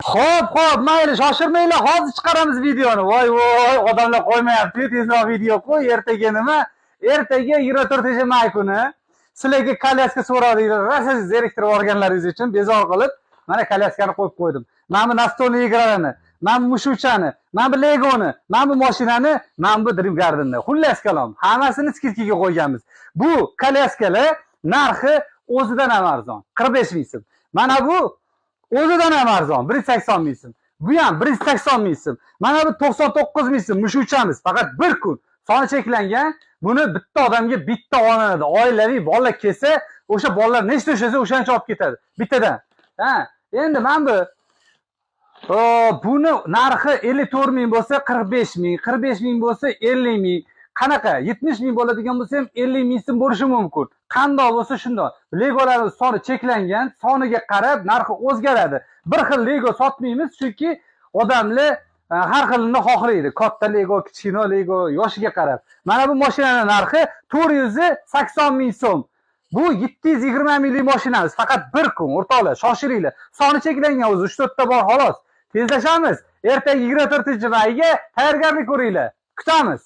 Xo'p, mayli, shoshirmanglar, hozir chiqaramiz videoni. Voy, odamlar qo'ymayapti, tezroq video qo'y. Ertaga nima? Ertaga 24-may kuni sizlarga kolyaska so'radinglar. Rosa zeriktirib olganlaringiz uchun bezor qilib, mana kolyaskani qo'yib qo'ydim. Mana bu настольный игрani, mana bu mushukchani, mana bu Legoni, mana bu mashinani, mana bu Dream Gardenni. Xullas kalom, hammasini skidkaga qo'yganmiz. Bu kolyaskalar narxi o'zidan ham arzon, 45 ming so'm. Mana bu o'zidan ham arzon, 180 ming so'm. Bu ham 180 ming so'm. Mana bu 99 ming so'm mushukchamiz, faqat bir kun. Soni cheklangan. Buni bitta odamga bitta olinadi. Oilaviy bola kelsa, o'sha bolalar nechta o'shasa o'shancha olib ketadi. Bittadan. Ha, endi men buni narxi 54 ming bo'lsa 45 ming, 45 ming bo'lsa 50 ming. Qanaqa 70 ming bo'ladigan bo'lsa ham 50 ming so'm bo'lishi mumkin. Qandoq bo'lsa shundoq. Legolarning soni cheklangan, soniga qarab narxi o'zgaradi. Bir xil Lego sotmaymiz, chunki odamlar har xilini xohlaydi. Katta Lego, kichkina Lego, yoshiga qarab. Mana bu mashinaning narxi 480 ming so'm. Bu 720 minglik mashinamiz. Faqat bir kun, o'rtoqlar, shoshiringlar. Soni cheklangan o'zi 3-4 ta bor, xolos. Tezlashamiz. Ertaga 24-mayga tayyorgarlik ko'ringlar. Kutamiz.